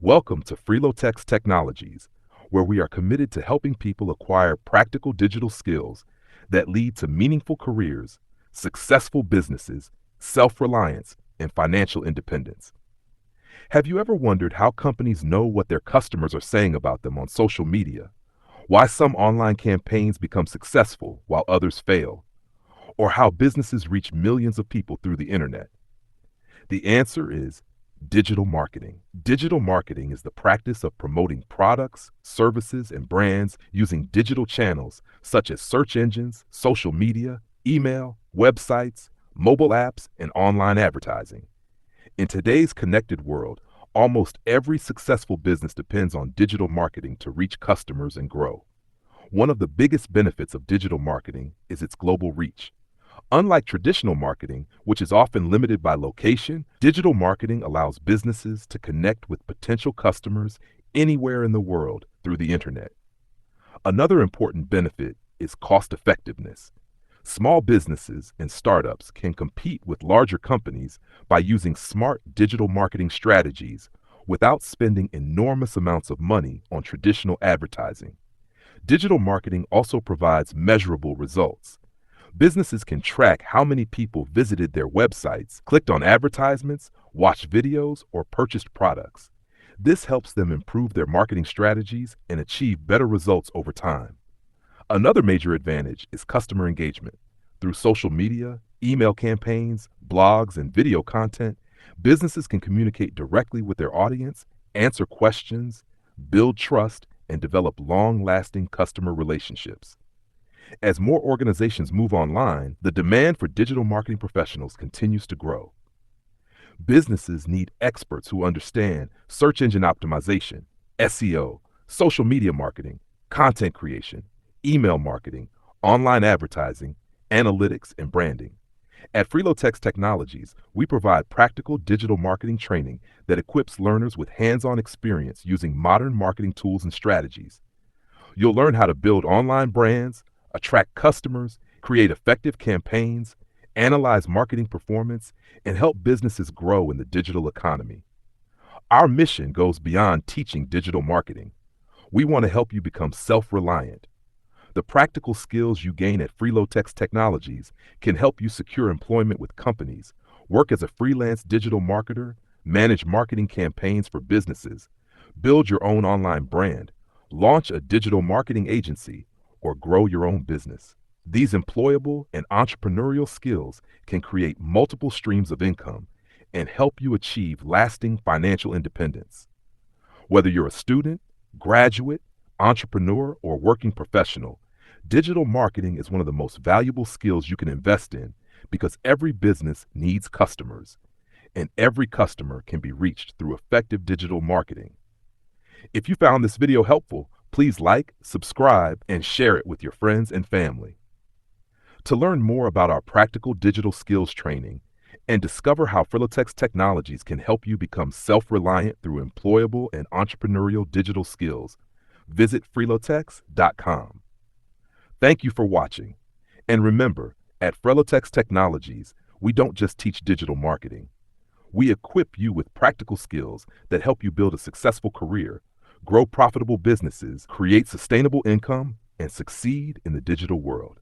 Welcome to FRELOTEX Technologies, where we are committed to helping people acquire practical digital skills that lead to meaningful careers, successful businesses, self-reliance, and financial independence. Have you ever wondered how companies know what their customers are saying about them on social media? Why some online campaigns become successful while others fail? Or how businesses reach millions of people through the internet? The answer is digital marketing. Digital marketing is the practice of promoting products, services, and brands using digital channels such as search engines, social media, email, websites, mobile apps, and online advertising. In today's connected world, almost every successful business depends on digital marketing to reach customers and grow. One of the biggest benefits of digital marketing is its global reach. Unlike traditional marketing, which is often limited by location, digital marketing allows businesses to connect with potential customers anywhere in the world through the internet. Another important benefit is cost effectiveness. Small businesses and startups can compete with larger companies by using smart digital marketing strategies without spending enormous amounts of money on traditional advertising. Digital marketing also provides measurable results. Businesses can track how many people visited their websites, clicked on advertisements, watched videos, or purchased products. This helps them improve their marketing strategies and achieve better results over time. Another major advantage is customer engagement. Through social media, email campaigns, blogs, and video content, businesses can communicate directly with their audience, answer questions, build trust, and develop long-lasting customer relationships. As more organizations move online, the demand for digital marketing professionals continues to grow. Businesses need experts who understand search engine optimization, SEO, social media marketing, content creation, email marketing, online advertising, analytics, and branding. At FRELOTEX Technologies, we provide practical digital marketing training that equips learners with hands-on experience using modern marketing tools and strategies. You'll learn how to build online brands, attract customers, create effective campaigns, analyze marketing performance, and help businesses grow in the digital economy. Our mission goes beyond teaching digital marketing. We want to help you become self-reliant. The practical skills you gain at FRELOTEX Technologies can help you secure employment with companies, work as a freelance digital marketer, manage marketing campaigns for businesses, build your own online brand, launch a digital marketing agency, or grow your own business. These employable and entrepreneurial skills can create multiple streams of income and help you achieve lasting financial independence. Whether you're a student, graduate, entrepreneur, or working professional, digital marketing is one of the most valuable skills you can invest in because every business needs customers, and every customer can be reached through effective digital marketing. If you found this video helpful, please like, subscribe, and share it with your friends and family. To learn more about our practical digital skills training and discover how FRELOTEX Technologies can help you become self-reliant through employable and entrepreneurial digital skills, visit frelotex.com. Thank you for watching. And remember, at FRELOTEX Technologies, we don't just teach digital marketing. We equip you with practical skills that help you build a successful career, grow profitable businesses, create sustainable income, and succeed in the digital world.